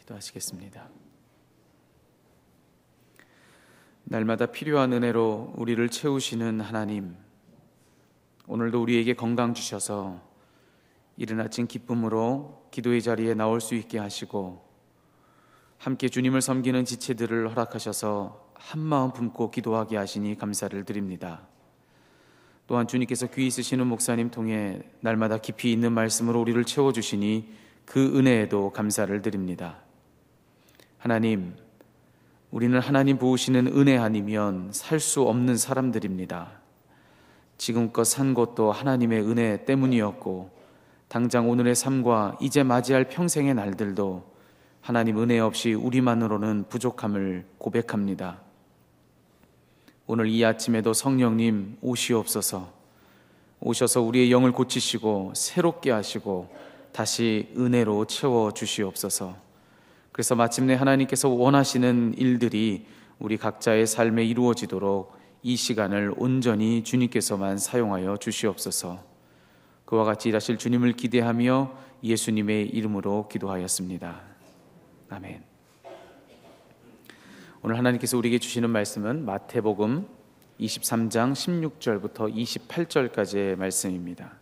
기도하시겠습니다. 날마다 필요한 은혜로 우리를 채우시는 하나님, 오늘도 우리에게 건강 주셔서 이른 아침 기쁨으로 기도의 자리에 나올 수 있게 하시고 함께 주님을 섬기는 지체들을 허락하셔서 한마음 품고 기도하게 하시니 감사를 드립니다. 또한 주님께서 귀히 쓰시는 목사님 통해 날마다 깊이 있는 말씀으로 우리를 채워주시니 그 은혜에도 감사를 드립니다. 하나님, 우리는 하나님 부으시는 은혜 아니면 살 수 없는 사람들입니다. 지금껏 산 것도 하나님의 은혜 때문이었고 당장 오늘의 삶과 이제 맞이할 평생의 날들도 하나님 은혜 없이 우리만으로는 부족함을 고백합니다. 오늘 이 아침에도 성령님 오시옵소서. 오셔서 우리의 영을 고치시고 새롭게 하시고 다시 은혜로 채워주시옵소서. 그래서 마침내 하나님께서 원하시는 일들이 우리 각자의 삶에 이루어지도록 이 시간을 온전히 주님께서만 사용하여 주시옵소서. 그와 같이 일하실 주님을 기대하며 예수님의 이름으로 기도하였습니다. 아멘. 오늘 하나님께서 우리에게 주시는 말씀은 마태복음 23장 16절부터 28절까지의 말씀입니다.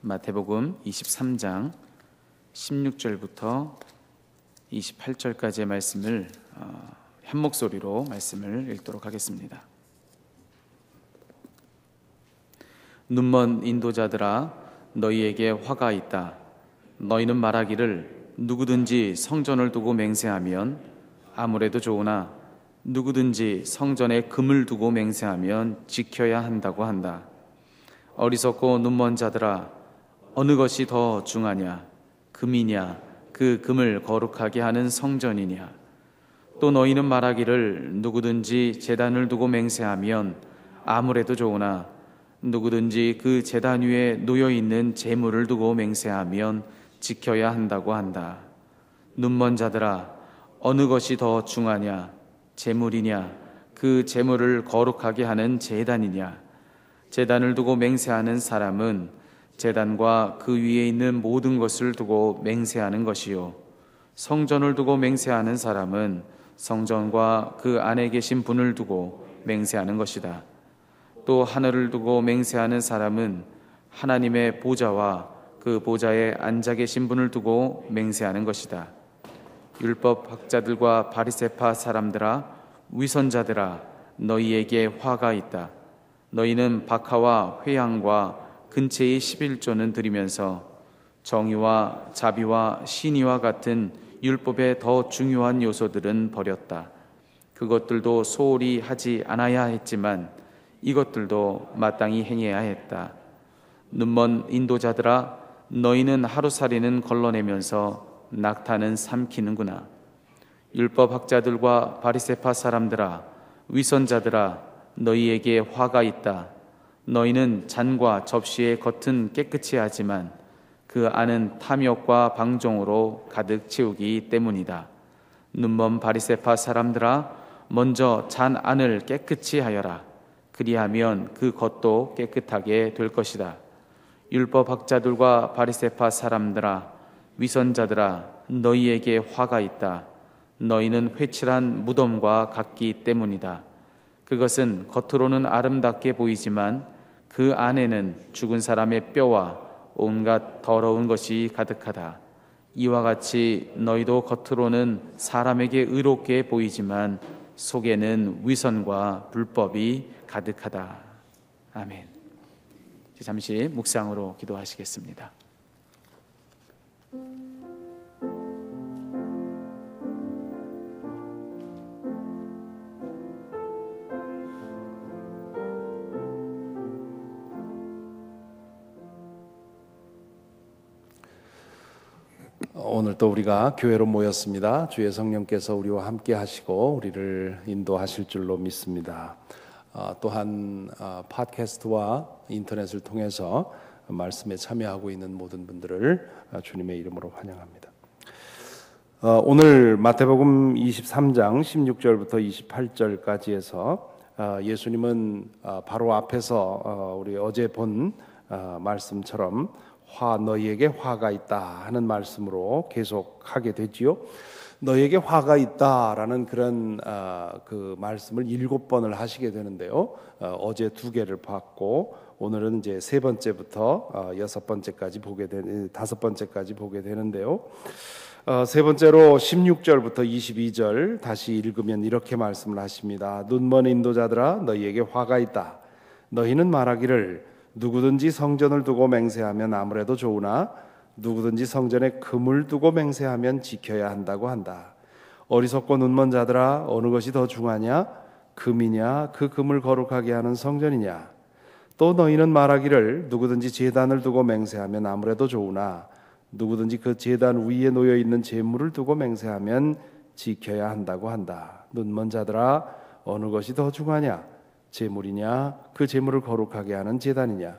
마태복음 23장 16절부터 28절까지의 말씀을 한 목소리로 말씀을 읽도록 하겠습니다. 눈먼 인도자들아, 너희에게 화가 있다. 너희는 말하기를 누구든지 성전을 두고 맹세하면 아무래도 좋으나 누구든지 성전에 금을 두고 맹세하면 지켜야 한다고 한다. 어리석고 눈먼 자들아, 어느 것이 더 중하냐? 금이냐? 그 금을 거룩하게 하는 성전이냐? 또 너희는 말하기를 누구든지 제단을 두고 맹세하면 아무래도 좋으나 누구든지 그 제단 위에 놓여있는 제물을 두고 맹세하면 지켜야 한다고 한다. 눈먼 자들아, 어느 것이 더 중하냐? 제물이냐? 그 제물을 거룩하게 하는 제단이냐? 제단을 두고 맹세하는 사람은 제단과 그 위에 있는 모든 것을 두고 맹세하는 것이요, 성전을 두고 맹세하는 사람은 성전과 그 안에 계신 분을 두고 맹세하는 것이다. 또 하늘을 두고 맹세하는 사람은 하나님의 보좌와 그 보좌에 앉아 계신 분을 두고 맹세하는 것이다. 율법 학자들과 바리새파 사람들아, 위선자들아, 너희에게 화가 있다. 너희는 박하와 회향과 근처의 11조는 드리면서 정의와 자비와 신의와 같은 율법의 더 중요한 요소들은 버렸다. 그것들도 소홀히 하지 않아야 했지만 이것들도 마땅히 행해야 했다. 눈먼 인도자들아, 너희는 하루살이는 걸러내면서 낙타는 삼키는구나. 율법학자들과 바리새파 사람들아, 위선자들아, 너희에게 화가 있다. 너희는 잔과 접시의 겉은 깨끗이 하지만 그 안은 탐욕과 방종으로 가득 채우기 때문이다. 눈먼 바리새파 사람들아, 먼저 잔 안을 깨끗이 하여라. 그리하면 그 겉도 깨끗하게 될 것이다. 율법학자들과 바리새파 사람들아, 위선자들아, 너희에게 화가 있다. 너희는 회칠한 무덤과 같기 때문이다. 그것은 겉으로는 아름답게 보이지만 그 안에는 죽은 사람의 뼈와 온갖 더러운 것이 가득하다. 이와 같이 너희도 겉으로는 사람에게 의롭게 보이지만 속에는 위선과 불법이 가득하다. 아멘. 잠시 묵상으로 기도하시겠습니다. 오늘 또 우리가 교회로 모였습니다. 주의 성령께서 우리와 함께 하시고 우리를 인도하실 줄로 믿습니다. 또한 팟캐스트와 인터넷을 통해서 말씀에 참여하고 있는 모든 분들을 주님의 이름으로 환영합니다. 오늘 마태복음 23장 16절부터 28절까지에서 예수님은 바로 앞에서 우리 어제 본 말씀처럼 너희에게 화가 있다 하는 말씀으로 계속하게 되지요. 너희에게 화가 있다라는 그런 그 말씀을 7번을 하시게 되는데요. 어제 2개를 봤고 오늘은 이제 3번째부터 6번째까지 다섯 번째까지 보게 되는데요. 세 번째로 16절부터 22절 다시 읽으면 이렇게 말씀을 하십니다. 눈먼 인도자들아 너희에게 화가 있다. 너희는 말하기를 누구든지 성전을 두고 맹세하면 아무래도 좋으나 누구든지 성전에 금을 두고 맹세하면 지켜야 한다고 한다. 어리석고 눈먼 자들아 어느 것이 더 중하냐? 금이냐 그 금을 거룩하게 하는 성전이냐? 또 너희는 말하기를 누구든지 제단을 두고 맹세하면 아무래도 좋으나 누구든지 그 제단 위에 놓여 있는 제물을 두고 맹세하면 지켜야 한다고 한다. 눈먼 자들아 어느 것이 더 중하냐? 제물이냐 그 제물을 거룩하게 하는 제단이냐?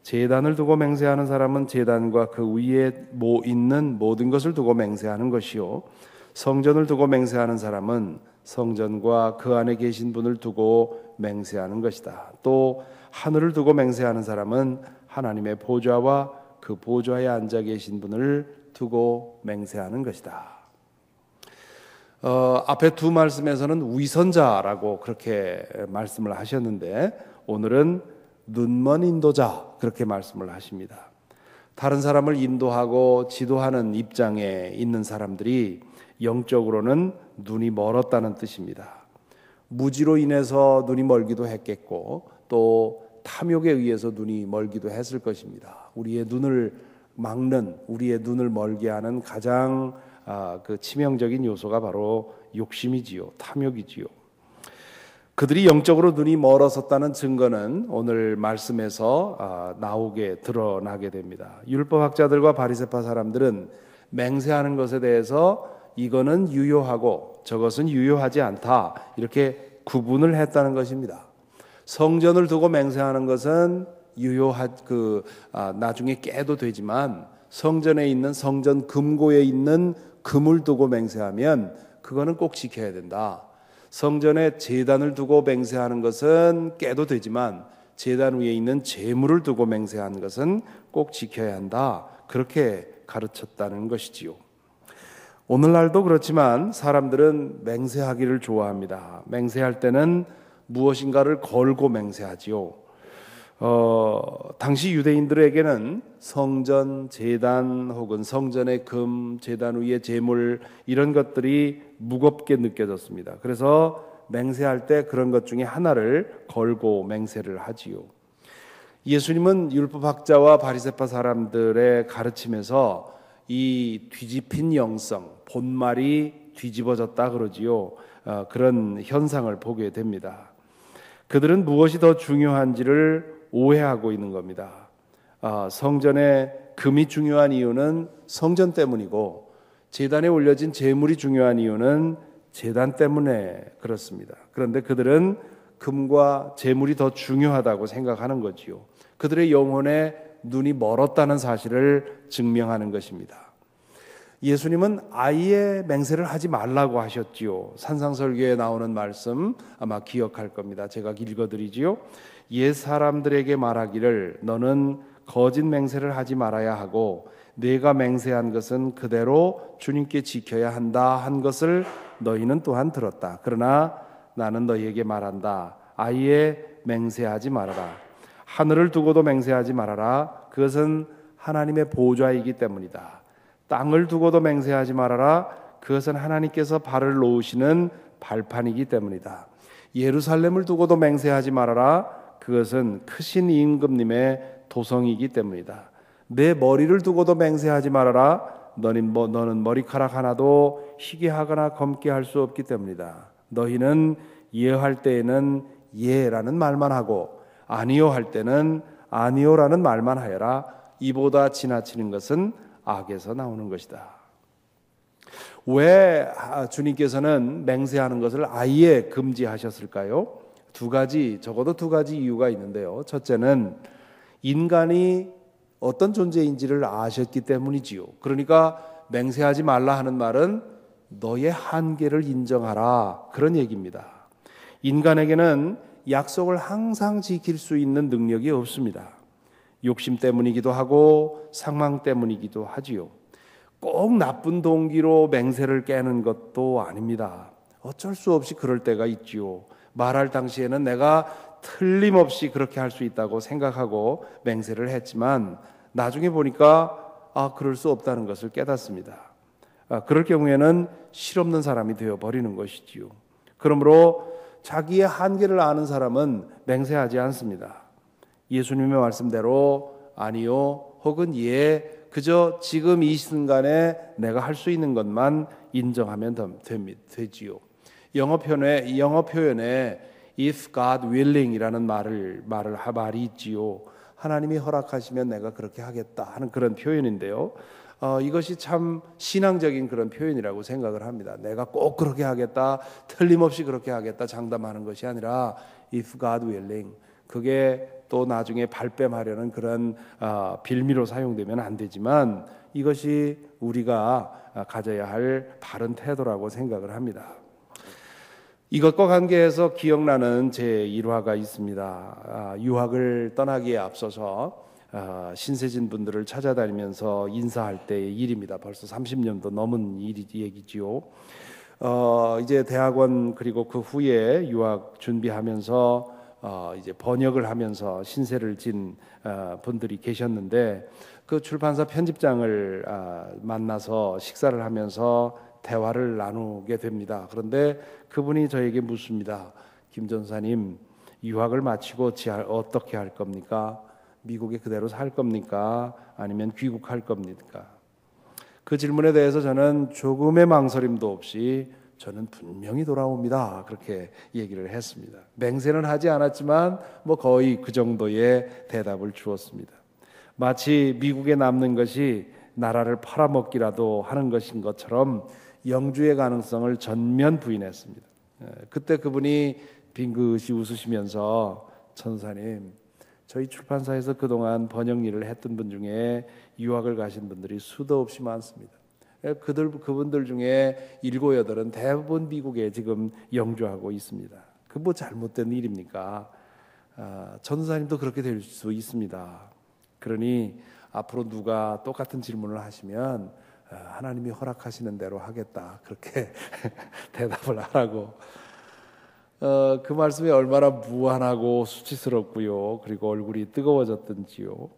제단을 두고 맹세하는 사람은 제단과 그 위에 있는 모든 것을 두고 맹세하는 것이요 성전을 두고 맹세하는 사람은 성전과 그 안에 계신 분을 두고 맹세하는 것이다. 또 하늘을 두고 맹세하는 사람은 하나님의 보좌와 그 보좌에 앉아 계신 분을 두고 맹세하는 것이다. 앞에 2 말씀에서는 위선자라고 그렇게 말씀을 하셨는데 오늘은 눈먼 인도자 그렇게 말씀을 하십니다. 다른 사람을 인도하고 지도하는 입장에 있는 사람들이 영적으로는 눈이 멀었다는 뜻입니다. 무지로 인해서 눈이 멀기도 했겠고 또 탐욕에 의해서 눈이 멀기도 했을 것입니다. 우리의 눈을 막는, 우리의 눈을 멀게 하는 가장 그 치명적인 요소가 바로 욕심이지요, 탐욕이지요. 그들이 영적으로 눈이 멀었었다는 증거는 오늘 말씀에서 드러나게 됩니다. 율법학자들과 바리새파 사람들은 맹세하는 것에 대해서 이거는 유효하고 저것은 유효하지 않다 이렇게 구분을 했다는 것입니다. 성전을 두고 맹세하는 것은 나중에 깨도 되지만 성전에 있는 성전 금고에 있는 금을 두고 맹세하면 그거는 꼭 지켜야 된다. 성전에 제단을 두고 맹세하는 것은 깨도 되지만 제단 위에 있는 제물을 두고 맹세하는 것은 꼭 지켜야 한다. 그렇게 가르쳤다는 것이지요. 오늘날도 그렇지만 사람들은 맹세하기를 좋아합니다. 맹세할 때는 무엇인가를 걸고 맹세하지요. 당시 유대인들에게는 성전, 제단 혹은 성전의 금, 제단 위의 제물 이런 것들이 무겁게 느껴졌습니다. 그래서 맹세할 때 그런 것 중에 하나를 걸고 맹세를 하지요. 예수님은 율법학자와 바리새파 사람들의 가르침에서 이 뒤집힌 영성, 본말이 뒤집어졌다 그러지요. 그런 현상을 보게 됩니다. 그들은 무엇이 더 중요한지를 오해하고 있는 겁니다. 성전에 금이 중요한 이유는 성전 때문이고 제단에 올려진 제물이 중요한 이유는 제단 때문에 그렇습니다. 그런데 그들은 금과 제물이 더 중요하다고 생각하는 거지요. 그들의 영혼에 눈이 멀었다는 사실을 증명하는 것입니다. 예수님은 아예 맹세를 하지 말라고 하셨지요. 산상설교에 나오는 말씀 아마 기억할 겁니다. 제가 읽어드리지요. 옛 사람들에게 말하기를 너는 거짓 맹세를 하지 말아야 하고 내가 맹세한 것은 그대로 주님께 지켜야 한다 한 것을 너희는 또한 들었다. 그러나 나는 너희에게 말한다. 아예 맹세하지 말아라. 하늘을 두고도 맹세하지 말아라. 그것은 하나님의 보좌이기 때문이다. 땅을 두고도 맹세하지 말아라. 그것은 하나님께서 발을 놓으시는 발판이기 때문이다. 예루살렘을 두고도 맹세하지 말아라. 그것은 크신 임금님의 도성이기 때문이다. 내 머리를 두고도 맹세하지 말아라. 너는 머리카락 하나도 희게 하거나 검게 할 수 없기 때문이다. 너희는 예할 때에는 예라는 말만 하고 아니요 할 때는 아니요라는 말만 하여라. 이보다 지나치는 것은 악에서 나오는 것이다. 왜 주님께서는 맹세하는 것을 아예 금지하셨을까요? 적어도 두 가지 이유가 있는데요. 첫째는 인간이 어떤 존재인지를 아셨기 때문이지요. 그러니까 맹세하지 말라 하는 말은 너의 한계를 인정하라 그런 얘기입니다. 인간에게는 약속을 항상 지킬 수 있는 능력이 없습니다. 욕심 때문이기도 하고 상망 때문이기도 하지요. 꼭 나쁜 동기로 맹세를 깨는 것도 아닙니다. 어쩔 수 없이 그럴 때가 있지요. 말할 당시에는 내가 틀림없이 그렇게 할 수 있다고 생각하고 맹세를 했지만 나중에 보니까 그럴 수 없다는 것을 깨닫습니다. 그럴 경우에는 실없는 사람이 되어버리는 것이지요. 그러므로 자기의 한계를 아는 사람은 맹세하지 않습니다. 예수님의 말씀대로 아니요 혹은 그저 지금 이 순간에 내가 할 수 있는 것만 인정하면 되지요. 영어 표현에 if God willing이라는 말이 있지요. 하나님이 허락하시면 내가 그렇게 하겠다 하는 그런 표현인데요. 이것이 참 신앙적인 그런 표현이라고 생각을 합니다. 내가 꼭 그렇게 하겠다, 틀림없이 그렇게 하겠다 장담하는 것이 아니라 if God willing, 그게 또 나중에 발뺌하려는 그런 빌미로 사용되면 안 되지만 이것이 우리가 가져야 할 바른 태도라고 생각을 합니다. 이것과 관계해서 기억나는 제 일화가 있습니다. 유학을 떠나기에 앞서서 신세진 분들을 찾아다니면서 인사할 때의 일입니다. 벌써 30년도 넘은 얘기지요. 이제 대학원 그리고 그 후에 유학 준비하면서 이제 번역을 하면서 신세를 진 분들이 계셨는데 그 출판사 편집장을 만나서 식사를 하면서 대화를 나누게 됩니다. 그런데 그분이 저에게 묻습니다. 김 전사님, 유학을 마치고 어떻게 할 겁니까? 미국에 그대로 살 겁니까? 아니면 귀국할 겁니까? 그 질문에 대해서 저는 조금의 망설임도 없이 저는 분명히 돌아옵니다. 그렇게 얘기를 했습니다. 맹세는 하지 않았지만 거의 그 정도의 대답을 주었습니다. 마치 미국에 남는 것이 나라를 팔아먹기라도 하는 것인 것처럼 영주의 가능성을 전면 부인했습니다. 그때 그분이 빙긋이 웃으시면서 전사님, 저희 출판사에서 그동안 번역 일을 했던 분 중에 유학을 가신 분들이 수도 없이 많습니다. 그분들 중에 7, 8은 대부분 미국에 지금 영주하고 있습니다. 그 잘못된 일입니까? 전사님도 그렇게 될 수 있습니다. 그러니 앞으로 누가 똑같은 질문을 하시면 하나님이 허락하시는 대로 하겠다, 그렇게 대답을 하라고. 그 말씀이 얼마나 무한하고 수치스럽고요, 그리고 얼굴이 뜨거워졌던지요.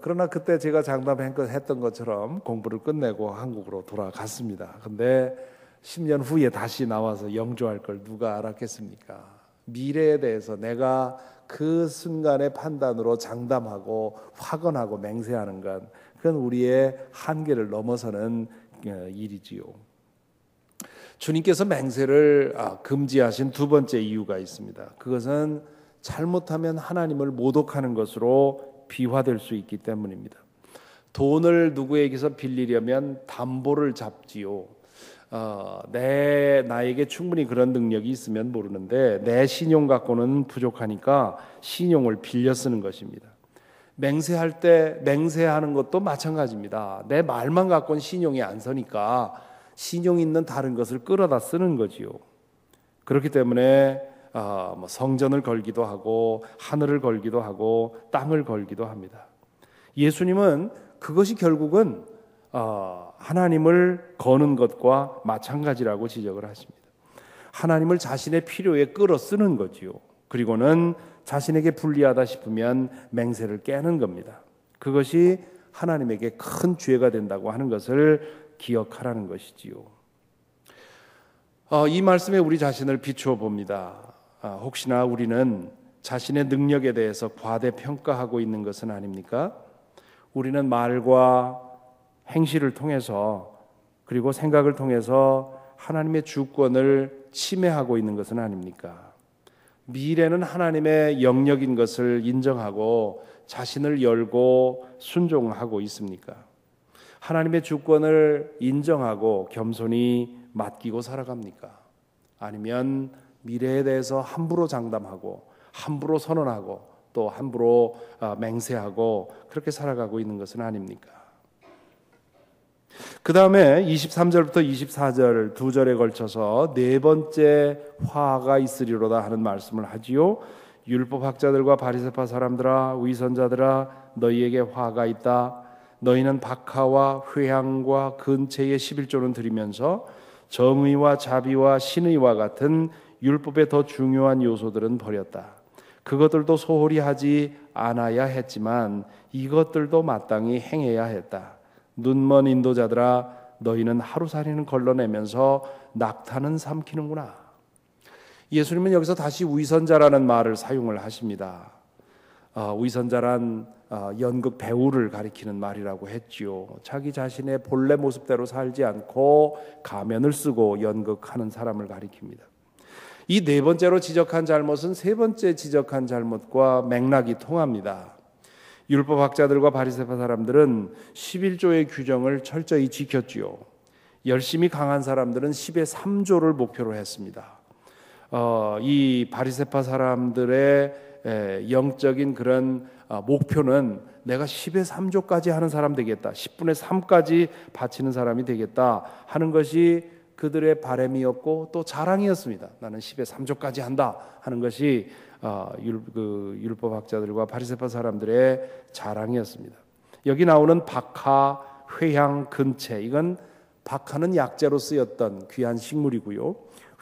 그러나 그때 제가 장담했던 것처럼 공부를 끝내고 한국으로 돌아갔습니다. 근데 10년 후에 다시 나와서 영주할 걸 누가 알았겠습니까? 미래에 대해서 내가 그 순간의 판단으로 장담하고 확언하고 맹세하는 건 그건 우리의 한계를 넘어서는 일이지요. 주님께서 맹세를 금지하신 두 번째 이유가 있습니다. 그것은 잘못하면 하나님을 모독하는 것으로 비화될 수 있기 때문입니다. 돈을 누구에게서 빌리려면 담보를 잡지요. 나에게 충분히 그런 능력이 있으면 모르는데 내 신용 갖고는 부족하니까 신용을 빌려 쓰는 것입니다. 맹세할 때 맹세하는 것도 마찬가지입니다. 내 말만 갖고는 신용이 안 서니까 신용 있는 다른 것을 끌어다 쓰는 거지요. 그렇기 때문에 성전을 걸기도 하고 하늘을 걸기도 하고 땅을 걸기도 합니다. 예수님은 그것이 결국은 하나님을 거는 것과 마찬가지라고 지적을 하십니다. 하나님을 자신의 필요에 끌어 쓰는 거지요. 그리고는 자신에게 불리하다 싶으면 맹세를 깨는 겁니다. 그것이 하나님에게 큰 죄가 된다고 하는 것을 기억하라는 것이지요. 이 말씀에 우리 자신을 비추어 봅니다. 혹시나 우리는 자신의 능력에 대해서 과대평가하고 있는 것은 아닙니까? 우리는 말과 행실을 통해서 그리고 생각을 통해서 하나님의 주권을 침해하고 있는 것은 아닙니까? 미래는 하나님의 영역인 것을 인정하고 자신을 열고 순종하고 있습니까? 하나님의 주권을 인정하고 겸손히 맡기고 살아갑니까? 아니면 미래에 대해서 함부로 장담하고 함부로 선언하고 또 함부로 맹세하고 그렇게 살아가고 있는 것은 아닙니까? 그 다음에 23절부터 24절 두 절에 걸쳐서 네 번째 화가 있으리로다 하는 말씀을 하지요. 율법학자들과 바리새파 사람들아, 위선자들아, 너희에게 화가 있다. 너희는 박하와 회향과 근체의 11조는 드리면서 정의와 자비와 신의와 같은 율법의 더 중요한 요소들은 버렸다. 그것들도 소홀히 하지 않아야 했지만 이것들도 마땅히 행해야 했다. 눈먼 인도자들아, 너희는 하루살이는 걸러내면서 낙타는 삼키는구나. 예수님은 여기서 다시 위선자라는 말을 사용을 하십니다. 위선자란 연극 배우를 가리키는 말이라고 했지요. 자기 자신의 본래 모습대로 살지 않고 가면을 쓰고 연극하는 사람을 가리킵니다. 이 네 번째로 지적한 잘못은 세 번째 지적한 잘못과 맥락이 통합니다. 율법학자들과 바리새파 사람들은 11조의 규정을 철저히 지켰지요. 열심히 강한 사람들은 10의 3조를 목표로 했습니다. 이 바리새파 사람들의 영적인 그런 목표는 내가 10의 3조까지 하는 사람 되겠다, 10분의 3까지 바치는 사람이 되겠다 하는 것이 그들의 바람이었고 또 자랑이었습니다. 나는 10의 3조까지 한다 하는 것이 율법학자들과 바리새파 사람들의 자랑이었습니다. 여기 나오는 박하, 회향, 근체, 이건 박하는 약재로 쓰였던 귀한 식물이고요.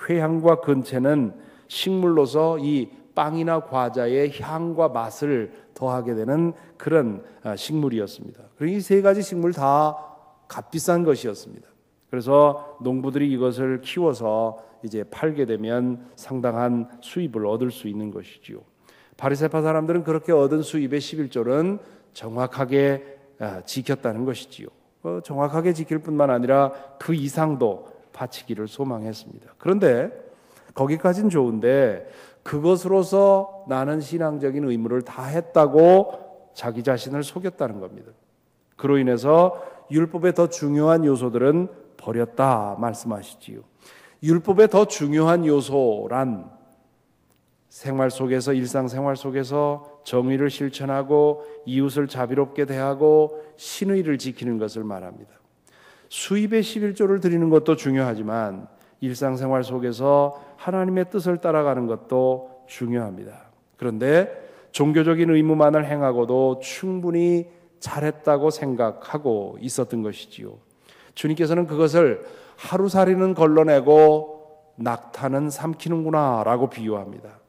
회향과 근체는 식물로서 이 빵이나 과자의 향과 맛을 더하게 되는 그런 식물이었습니다. 그리고 이 세 가지 식물 다 값비싼 것이었습니다. 그래서 농부들이 이것을 키워서 이제 팔게 되면 상당한 수입을 얻을 수 있는 것이지요. 바리새파 사람들은 그렇게 얻은 수입의 11조는 정확하게 지켰다는 것이지요. 정확하게 지킬 뿐만 아니라 그 이상도 바치기를 소망했습니다. 그런데 거기까지는 좋은데 그것으로서 나는 신앙적인 의무를 다 했다고 자기 자신을 속였다는 겁니다. 그로 인해서 율법의 더 중요한 요소들은 버렸다 말씀하시지요. 율법의 더 중요한 요소란 생활 속에서, 일상생활 속에서 정의를 실천하고 이웃을 자비롭게 대하고 신의를 지키는 것을 말합니다. 수입의 11조를 드리는 것도 중요하지만 일상생활 속에서 하나님의 뜻을 따라가는 것도 중요합니다. 그런데 종교적인 의무만을 행하고도 충분히 잘했다고 생각하고 있었던 것이지요. 주님께서는 그것을 하루살이는 걸러내고 낙타는 삼키는구나 라고 비유합니다.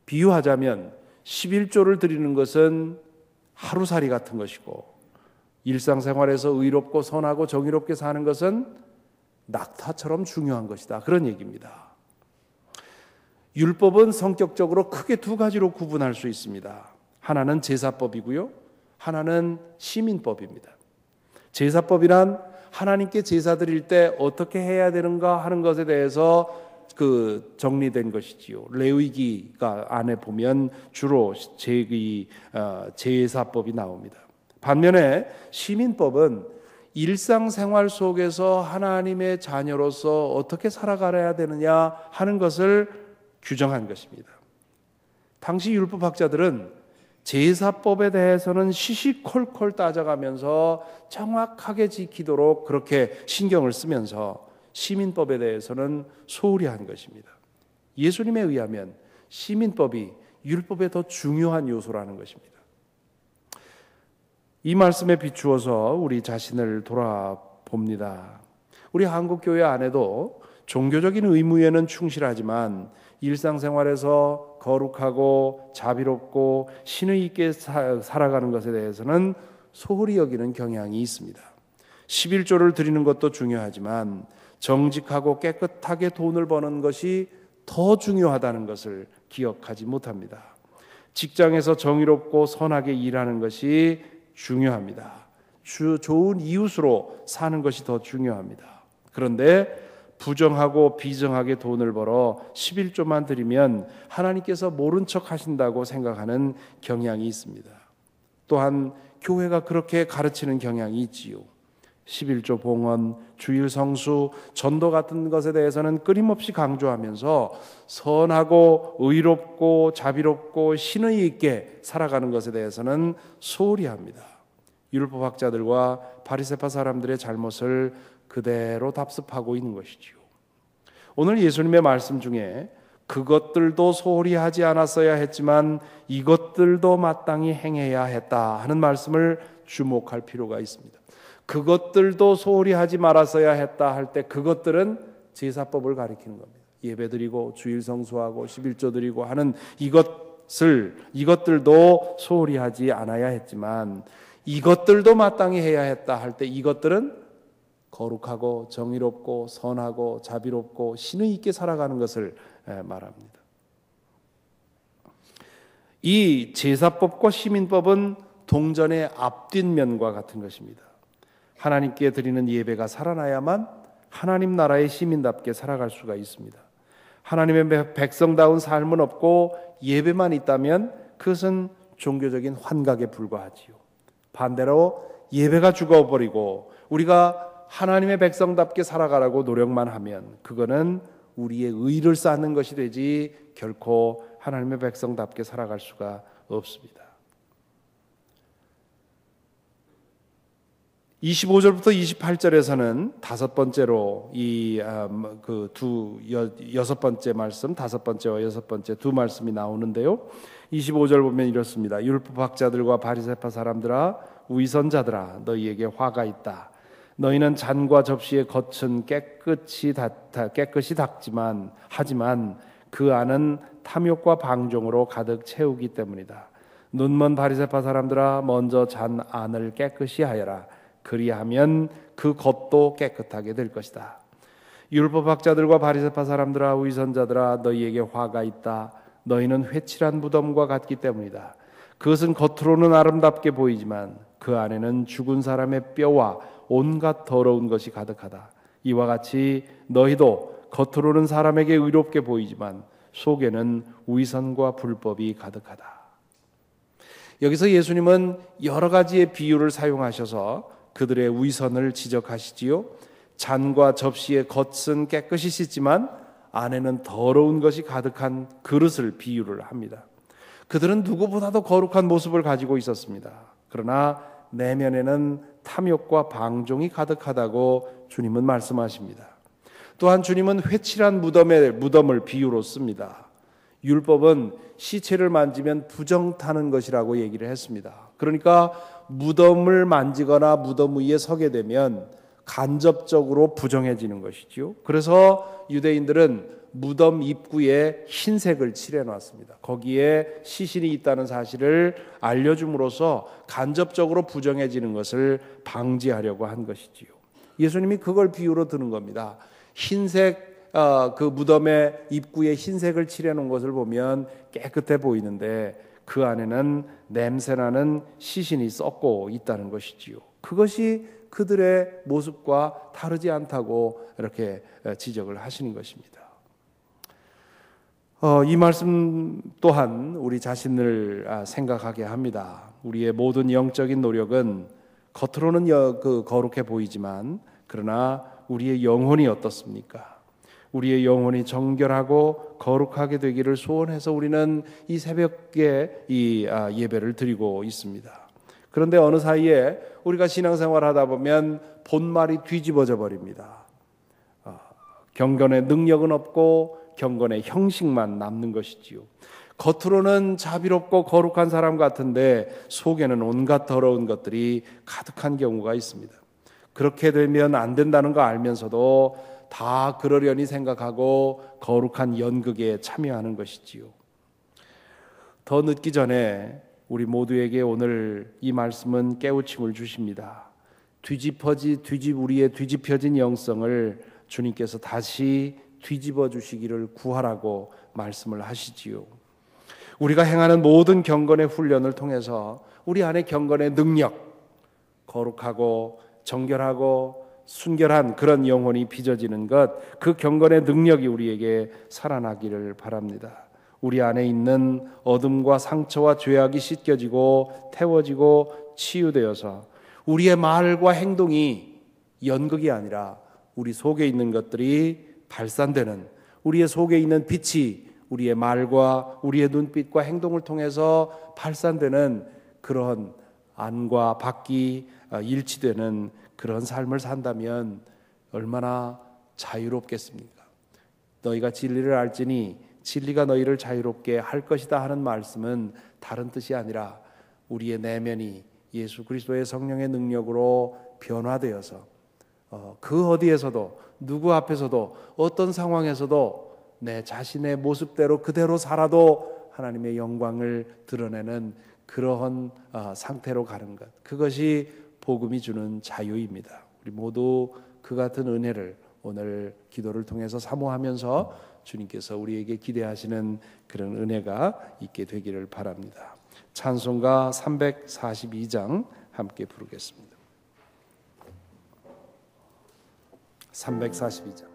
비유하자면 11조를 드리는 것은 하루살이 같은 것이고 일상생활에서 의롭고 선하고 정의롭게 사는 것은 낙타처럼 중요한 것이다, 그런 얘기입니다. 율법은 성격적으로 크게 두 가지로 구분할 수 있습니다. 하나는 제사법이고요, 하나는 시민법입니다. 제사법이란 하나님께 제사 드릴 때 어떻게 해야 되는가 하는 것에 대해서 정리된 것이지요. 레위기가 안에 보면 주로 제사법이 나옵니다. 반면에 시민법은 일상생활 속에서 하나님의 자녀로서 어떻게 살아가야 되느냐 하는 것을 규정한 것입니다. 당시 율법학자들은 제사법에 대해서는 시시콜콜 따져가면서 정확하게 지키도록 그렇게 신경을 쓰면서 시민법에 대해서는 소홀히 한 것입니다. 예수님에 의하면 시민법이 율법의 더 중요한 요소라는 것입니다. 이 말씀에 비추어서 우리 자신을 돌아봅니다. 우리 한국교회 안에도 종교적인 의무에는 충실하지만 일상생활에서 거룩하고 자비롭고 신의 있게 살아가는 것에 대해서는 소홀히 여기는 경향이 있습니다. 11조를 드리는 것도 중요하지만 정직하고 깨끗하게 돈을 버는 것이 더 중요하다는 것을 기억하지 못합니다. 직장에서 정의롭고 선하게 일하는 것이 중요합니다. 좋은 이웃으로 사는 것이 더 중요합니다. 그런데 부정하고 비정하게 돈을 벌어 11조만 드리면 하나님께서 모른 척 하신다고 생각하는 경향이 있습니다. 또한 교회가 그렇게 가르치는 경향이 있지요. 11조 봉헌, 주일 성수, 전도 같은 것에 대해서는 끊임없이 강조하면서 선하고 의롭고 자비롭고 신의 있게 살아가는 것에 대해서는 소홀히 합니다. 율법학자들과 바리새파 사람들의 잘못을 그대로 답습하고 있는 것이지요. 오늘 예수님의 말씀 중에 그것들도 소홀히 하지 않았어야 했지만 이것들도 마땅히 행해야 했다 하는 말씀을 주목할 필요가 있습니다. 그것들도 소홀히 하지 말았어야 했다 할 때 그것들은 제사법을 가리키는 겁니다. 예배드리고 주일 성수하고 11조 드리고 하는 이것들도 소홀히 하지 않아야 했지만 이것들도 마땅히 해야 했다 할 때 이것들은 거룩하고 정의롭고 선하고 자비롭고 신의 있게 살아가는 것을 말합니다. 이 제사법과 시민법은 동전의 앞뒷면과 같은 것입니다. 하나님께 드리는 예배가 살아나야만 하나님 나라의 시민답게 살아갈 수가 있습니다. 하나님의 백성다운 삶은 없고 예배만 있다면 그것은 종교적인 환각에 불과하지요. 반대로 예배가 죽어버리고 우리가 하나님의 백성답게 살아가라고 노력만 하면 그거는 우리의 의를 쌓는 것이 되지 결코 하나님의 백성답게 살아갈 수가 없습니다. 25절부터 28절에서는 다섯 번째로 여섯 번째 말씀, 다섯 번째와 여섯 번째 두 말씀이 나오는데요. 25절 보면 이렇습니다. 율법학자들과 바리새파 사람들아, 위선자들아, 너희에게 화가 있다. 너희는 잔과 접시의 겉은 깨끗이 닦지만 하지만 그 안은 탐욕과 방종으로 가득 채우기 때문이다. 눈먼 바리새파 사람들아, 먼저 잔 안을 깨끗이 하여라. 그리하면 그 겉도 깨끗하게 될 것이다. 율법학자들과 바리새파 사람들아, 위선자들아, 너희에게 화가 있다. 너희는 회칠한 무덤과 같기 때문이다. 그것은 겉으로는 아름답게 보이지만 그 안에는 죽은 사람의 뼈와 온갖 더러운 것이 가득하다. 이와 같이 너희도 겉으로는 사람에게 의롭게 보이지만 속에는 위선과 불법이 가득하다. 여기서 예수님은 여러 가지의 비유를 사용하셔서 그들의 위선을 지적하시지요. 잔과 접시의 겉은 깨끗이 씻지만 안에는 더러운 것이 가득한 그릇을 비유를 합니다. 그들은 누구보다도 거룩한 모습을 가지고 있었습니다. 그러나 내면에는 탐욕과 방종이 가득하다고 주님은 말씀하십니다. 또한 주님은 회칠한 무덤을 비유로 씁니다. 율법은 시체를 만지면 부정 타는 것이라고 얘기를 했습니다. 그러니까 무덤을 만지거나 무덤 위에 서게 되면 간접적으로 부정해지는 것이죠. 그래서 유대인들은 무덤 입구에 흰색을 칠해놨습니다. 거기에 시신이 있다는 사실을 알려줌으로써 간접적으로 부정해지는 것을 방지하려고 한 것이지요. 예수님이 그걸 비유로 드는 겁니다. 흰색 그 무덤의 입구에 흰색을 칠해놓은 것을 보면 깨끗해 보이는데 그 안에는 냄새나는 시신이 썩고 있다는 것이지요. 그것이 그들의 모습과 다르지 않다고 이렇게 지적을 하시는 것입니다. 이 말씀 또한 우리 자신을 생각하게 합니다. 우리의 모든 영적인 노력은 겉으로는 거룩해 보이지만 그러나 우리의 영혼이 어떻습니까? 우리의 영혼이 정결하고 거룩하게 되기를 소원해서 우리는 이 새벽에 이 예배를 드리고 있습니다. 그런데 어느 사이에 우리가 신앙생활 하다 보면 본말이 뒤집어져 버립니다. 경건의 능력은 없고 경건의 형식만 남는 것이지요. 겉으로는 자비롭고 거룩한 사람 같은데 속에는 온갖 더러운 것들이 가득한 경우가 있습니다. 그렇게 되면 안 된다는 거 알면서도 다 그러려니 생각하고 거룩한 연극에 참여하는 것이지요. 더 늦기 전에 우리 모두에게 오늘 이 말씀은 깨우침을 주십니다. 우리의 뒤집혀진 영성을 주님께서 다시 뒤집어 주시기를 구하라고 말씀을 하시지요. 우리가 행하는 모든 경건의 훈련을 통해서 우리 안에 경건의 능력, 거룩하고 정결하고 순결한 그런 영혼이 빚어지는 것, 그 경건의 능력이 우리에게 살아나기를 바랍니다. 우리 안에 있는 어둠과 상처와 죄악이 씻겨지고 태워지고 치유되어서 우리의 말과 행동이 연극이 아니라 우리 속에 있는 것들이 발산되는, 우리의 속에 있는 빛이 우리의 말과 우리의 눈빛과 행동을 통해서 발산되는 그런 안과 밖이 일치되는 그런 삶을 산다면 얼마나 자유롭겠습니까? 너희가 진리를 알지니 진리가 너희를 자유롭게 할 것이다 하는 말씀은 다른 뜻이 아니라 우리의 내면이 예수 그리스도의 성령의 능력으로 변화되어서 그 어디에서도 누구 앞에서도 어떤 상황에서도 내 자신의 모습대로 그대로 살아도 하나님의 영광을 드러내는 그러한 상태로 가는 것, 그것이 복음이 주는 자유입니다. 우리 모두 그 같은 은혜를 오늘 기도를 통해서 사모하면서 주님께서 우리에게 기대하시는 그런 은혜가 있게 되기를 바랍니다. 찬송가 342장 함께 부르겠습니다. 342장.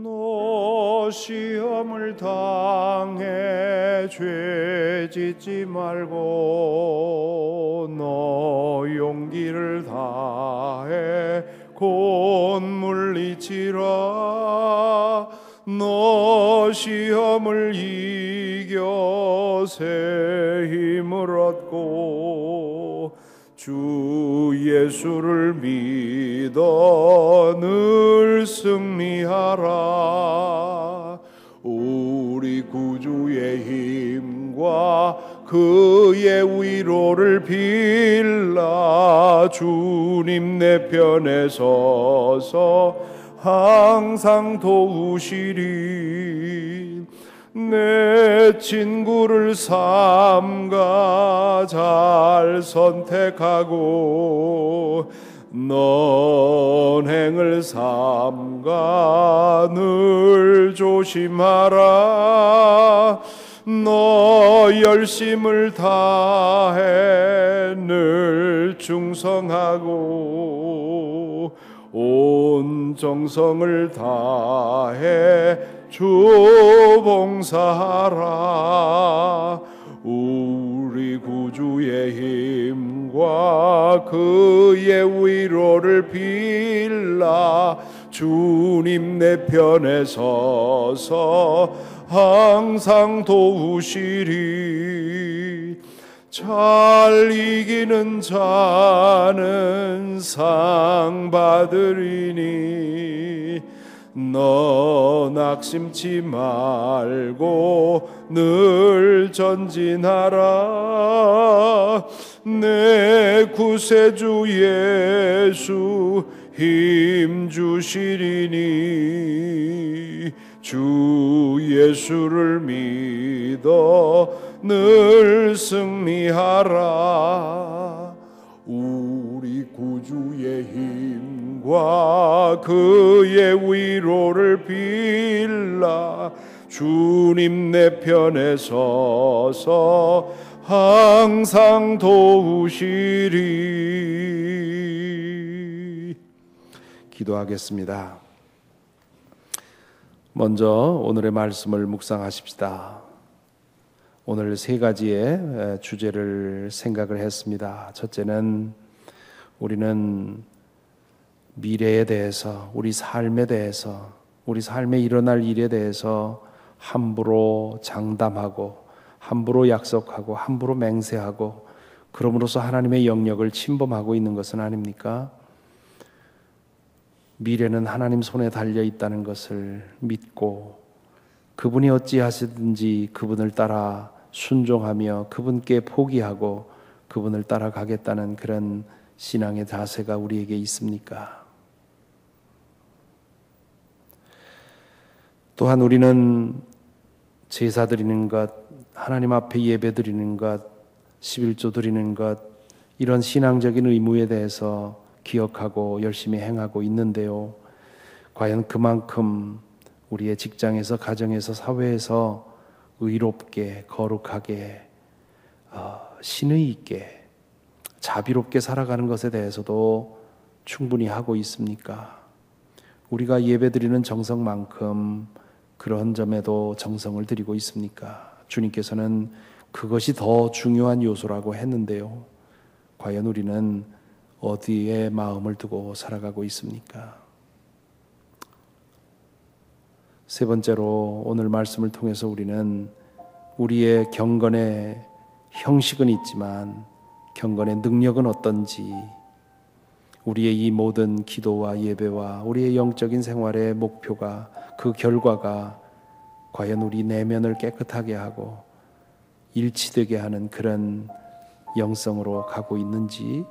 너 시험을 당해 죄 짓지 말고 너 용기를 다해 곧 물리치라. 너 시험을 이겨 새 힘을 얻고 주 예수를 믿어 늘 승리하라. 우리 구주의 힘과 그의 위로를 빌라. 주님 내 편에 서서 항상 도우시리. 내 친구를 삼가 잘 선택하고 넌 행을 삼가 늘 조심하라. 너 열심을 다해 늘 충성하고 온 정성을 다해 주 봉사하라. 우리 구주의 힘과 그의 위로를 빌라. 주님 내 편에 서서 항상 도우시리. 잘 이기는 자는 상 받으리니 너 낙심치 말고 늘 전진하라. 내 구세주 예수 힘 주시리니 주 예수를 믿어 늘 승리하라. 우리 구주의 힘과 그의 위로를 빌라. 주님 내 편에 서서 항상 도우시리. 기도하겠습니다. 먼저 오늘의 말씀을 묵상하십시다. 오늘 세 가지의 주제를 생각을 했습니다. 첫째는 우리는 미래에 대해서, 우리 삶에 대해서, 우리 삶에 일어날 일에 대해서 함부로 장담하고 함부로 약속하고 함부로 맹세하고 그럼으로써 하나님의 영역을 침범하고 있는 것은 아닙니까? 미래는 하나님 손에 달려 있다는 것을 믿고 그분이 어찌하시든지 그분을 따라 순종하며 그분께 포기하고 그분을 따라가겠다는 그런 신앙의 자세가 우리에게 있습니까? 또한 우리는 제사 드리는 것, 하나님 앞에 예배 드리는 것, 11조 드리는 것, 이런 신앙적인 의무에 대해서 기억하고 열심히 행하고 있는데요. 과연 그만큼 우리의 직장에서, 가정에서, 사회에서 의롭게, 거룩하게, 신의 있게, 자비롭게 살아가는 것에 대해서도 충분히 하고 있습니까? 우리가 예배드리는 정성만큼 그런 점에도 정성을 드리고 있습니까? 주님께서는 그것이 더 중요한 요소라고 했는데요. 과연 우리는 어디에 마음을 두고 살아가고 있습니까? 세 번째로 오늘 말씀을 통해서 우리는 우리의 경건의 형식은 있지만 경건의 능력은 어떤지, 우리의 이 모든 기도와 예배와 우리의 영적인 생활의 목표가, 그 결과가 과연 우리 내면을 깨끗하게 하고 일치되게 하는 그런 영성으로 가고 있는지,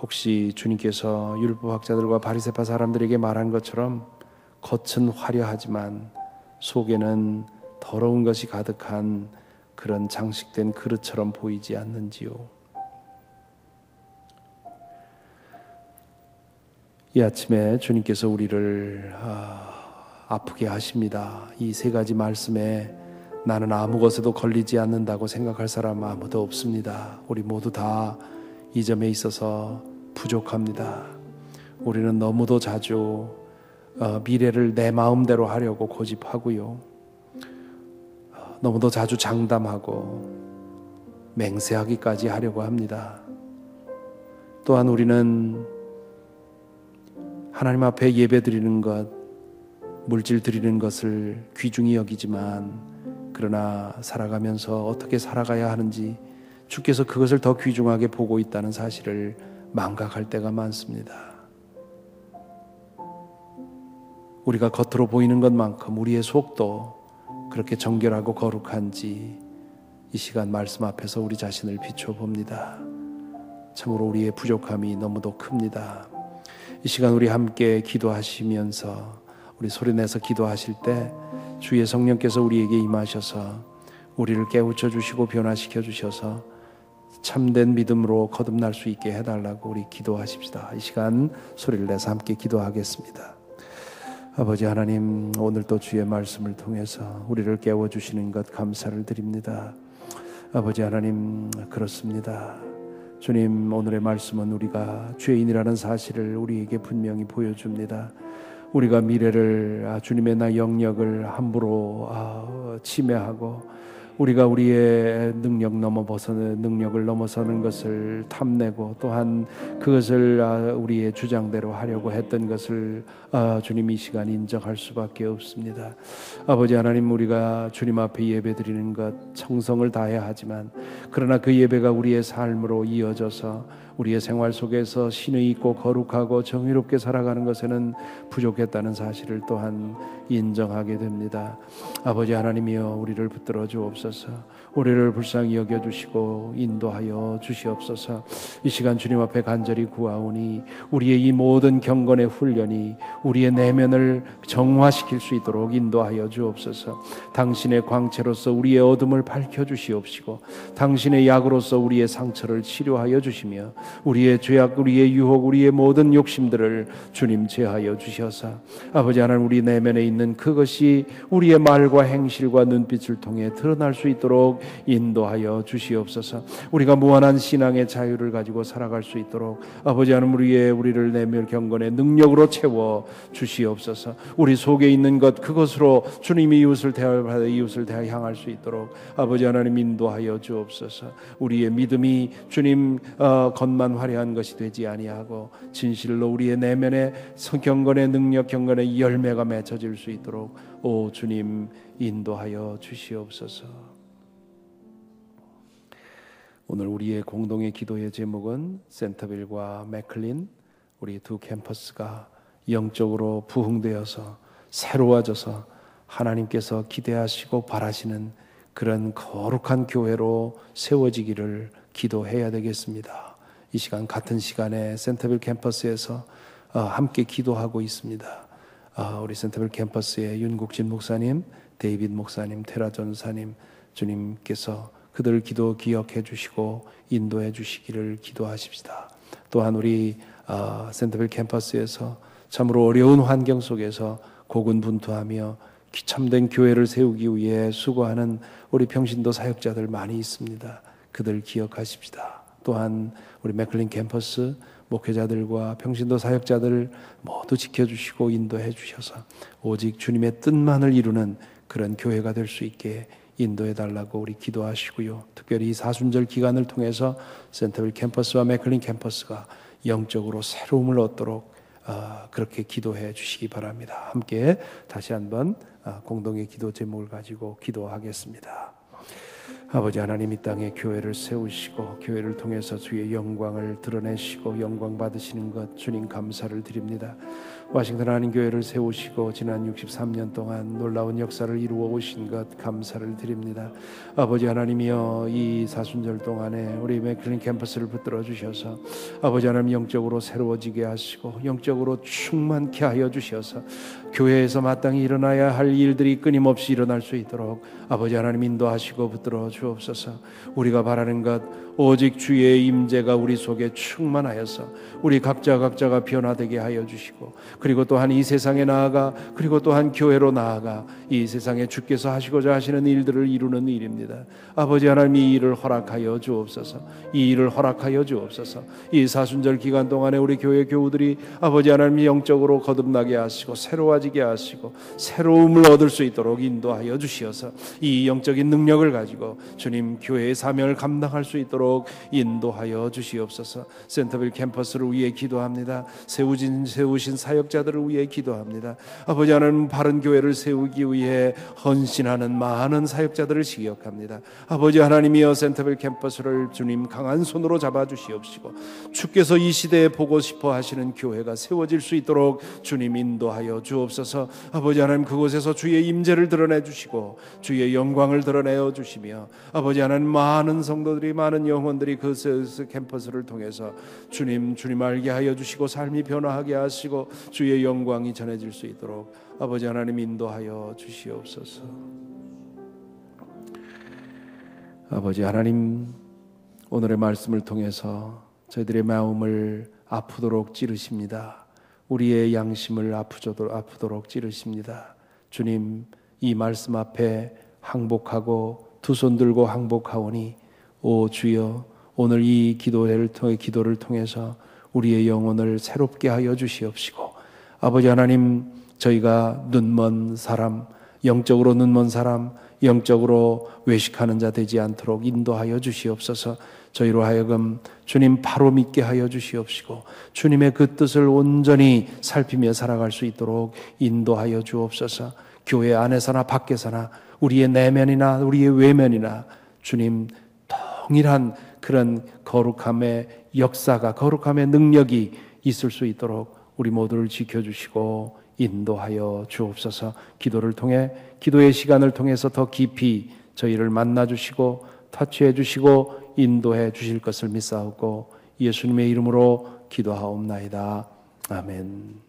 혹시 주님께서 율법학자들과 바리새파 사람들에게 말한 것처럼 겉은 화려하지만 속에는 더러운 것이 가득한 그런 장식된 그릇처럼 보이지 않는지요? 이 아침에 주님께서 우리를 아프게 하십니다. 이 세 가지 말씀에 나는 아무 것에도 걸리지 않는다고 생각할 사람 아무도 없습니다. 우리 모두 다 이 점에 있어서 부족합니다. 우리는 너무도 자주 미래를 내 마음대로 하려고 고집하고요, 너무도 자주 장담하고 맹세하기까지 하려고 합니다. 또한 우리는 하나님 앞에 예배 드리는 것, 물질 드리는 것을 귀중히 여기지만, 그러나 살아가면서 어떻게 살아가야 하는지 주께서 그것을 더 귀중하게 보고 있다는 사실을 망각할 때가 많습니다. 우리가 겉으로 보이는 것만큼 우리의 속도 그렇게 정결하고 거룩한지 이 시간 말씀 앞에서 우리 자신을 비춰봅니다. 참으로 우리의 부족함이 너무도 큽니다. 이 시간 우리 함께 기도하시면서, 우리 소리내서 기도하실 때 주의 성령께서 우리에게 임하셔서 우리를 깨우쳐 주시고 변화시켜 주셔서 참된 믿음으로 거듭날 수 있게 해달라고 우리 기도하십시다. 이 시간 소리를 내서 함께 기도하겠습니다. 아버지 하나님, 오늘도 주의 말씀을 통해서 우리를 깨워주시는 것 감사를 드립니다. 아버지 하나님, 그렇습니다. 주님, 오늘의 말씀은 우리가 죄인이라는 사실을 우리에게 분명히 보여줍니다. 우리가 미래를, 주님의 영역을 함부로 침해하고, 우리가 우리의 능력을 넘어서는 것을 탐내고, 또한 그것을 우리의 주장대로 하려고 했던 것을 주님 이 시간 인정할 수밖에 없습니다. 아버지 하나님, 우리가 주님 앞에 예배드리는 것 정성을 다해야 하지만, 그러나 그 예배가 우리의 삶으로 이어져서 우리의 생활 속에서 신의 있고 거룩하고 정의롭게 살아가는 것에는 부족했다는 사실을 또한 인정하게 됩니다. 아버지 하나님이여, 우리를 붙들어 주옵소서. 우리를 불쌍히 여겨주시고 인도하여 주시옵소서. 이 시간 주님 앞에 간절히 구하오니 우리의 이 모든 경건의 훈련이 우리의 내면을 정화시킬 수 있도록 인도하여 주옵소서. 당신의 광채로서 우리의 어둠을 밝혀주시옵시고, 당신의 약으로서 우리의 상처를 치료하여 주시며, 우리의 죄악, 우리의 유혹, 우리의 모든 욕심들을 주님 제하여 주셔서 아버지 하나님, 우리 내면에 있는 그것이 우리의 말과 행실과 눈빛을 통해 드러날 수 있도록 인도하여 주시옵소서. 우리가 무한한 신앙의 자유를 가지고 살아갈 수 있도록 아버지 하나님, 우리를 내면 경건의 능력으로 채워 주시옵소서. 우리 속에 있는 것, 그것으로 주님이 이웃을 대하여 향할 수 있도록 아버지 하나님 인도하여 주옵소서. 우리의 믿음이 주님 겉만 화려한 것이 되지 아니하고 진실로 우리의 내면에 경건의 능력, 경건의 열매가 맺혀질 수 있도록 오 주님 인도하여 주시옵소서. 오늘 우리의 공동의 기도의 제목은 센터빌과 맥클린, 우리 두 캠퍼스가 영적으로 부흥되어서 새로워져서 하나님께서 기대하시고 바라시는 그런 거룩한 교회로 세워지기를 기도해야 되겠습니다. 이 시간 같은 시간에 센터빌 캠퍼스에서 함께 기도하고 있습니다. 우리 센터빌 캠퍼스의 윤국진 목사님, 데이빗 목사님, 테라 전사님, 주님께서 그들 기도 기억해 주시고 인도해 주시기를 기도하십시다. 또한 우리 센터빌 캠퍼스에서 참으로 어려운 환경 속에서 고군분투하며 참된 교회를 세우기 위해 수고하는 우리 평신도 사역자들 많이 있습니다. 그들 기억하십시다. 또한 우리 맥클린 캠퍼스 목회자들과 평신도 사역자들 모두 지켜주시고 인도해 주셔서 오직 주님의 뜻만을 이루는 그런 교회가 될 수 있게 인도해 달라고 우리 기도하시고요. 특별히 이 사순절 기간을 통해서 센터빌 캠퍼스와 맥클린 캠퍼스가 영적으로 새로움을 얻도록 그렇게 기도해 주시기 바랍니다. 함께 다시 한번 공동의 기도 제목을 가지고 기도하겠습니다. 아버지 하나님, 이 땅에 교회를 세우시고 교회를 통해서 주의 영광을 드러내시고 영광 받으시는 것 주님 감사를 드립니다. 워싱턴 하나님 교회를 세우시고 지난 63년 동안 놀라운 역사를 이루어 오신 것 감사를 드립니다. 아버지 하나님이여, 이 사순절 동안에 우리 맥클린 캠퍼스를 붙들어 주셔서 아버지 하나님 영적으로 새로워지게 하시고 영적으로 충만케 하여 주셔서 교회에서 마땅히 일어나야 할 일들이 끊임없이 일어날 수 있도록 아버지 하나님 인도하시고 붙들어 주옵소서. 우리가 바라는 것 오직 주의 임재가 우리 속에 충만하여서 우리 각자가 변화되게 하여 주시고, 그리고 또한 이 세상에 나아가, 그리고 또한 교회로 나아가 이 세상에 주께서 하시고자 하시는 일들을 이루는 일입니다. 아버지 하나님, 이 일을 허락하여 주옵소서. 이 일을 허락하여 주옵소서. 이 사순절 기간 동안에 우리 교회 교우들이 아버지 하나님 영적으로 거듭나게 하시고 새로워지게 하시고 새로움을 얻을 수 있도록 인도하여 주시어서 이 영적인 능력을 가지고 주님 교회의 사명을 감당할 수 있도록 인도하여 주시옵소서. 센터빌 캠퍼스를 위해 기도합니다. 세우신 사역자들을 위해 기도합니다. 아버지 하나님, 바른 교회를 세우기 위해 헌신하는 많은 사역자들을 기억합니다. 아버지 하나님이여, 센터빌 캠퍼스를 주님 강한 손으로 잡아주시옵시고 주께서 이 시대에 보고 싶어 하시는 교회가 세워질 수 있도록 주님 인도하여 주옵소서. 아버지 하나님, 그곳에서 주의 임재를 드러내 주시고 주의 영광을 드러내어 주시며 아버지 하나님, 많은 성도들이, 많은 영혼들이 그 캠퍼스를 통해서 주님 알게 하여 주시고 삶이 변화하게 하시고 주의 영광이 전해질 수 있도록 아버지 하나님 인도하여 주시옵소서. 아버지 하나님, 오늘의 말씀을 통해서 저희들의 마음을 아프도록 찌르십니다. 우리의 양심을 아프도록 찌르십니다. 주님, 이 말씀 앞에 항복하고 두 손 들고 항복하오니 오 주여, 오늘 이 기도를 통해서 우리의 영혼을 새롭게 하여 주시옵시고 아버지 하나님, 저희가 눈먼 사람, 영적으로 눈먼 사람, 영적으로 외식하는 자 되지 않도록 인도하여 주시옵소서. 저희로 하여금 주님 바로 믿게 하여 주시옵시고 주님의 그 뜻을 온전히 살피며 살아갈 수 있도록 인도하여 주옵소서. 교회 안에서나 밖에서나 우리의 내면이나 우리의 외면이나 주님 동일한 그런 거룩함의 역사가, 거룩함의 능력이 있을 수 있도록 우리 모두를 지켜주시고 인도하여 주옵소서. 기도를 통해, 기도의 시간을 통해서 더 깊이 저희를 만나주시고 터치해 주시고 인도해 주실 것을 믿사옵고 예수님의 이름으로 기도하옵나이다. 아멘.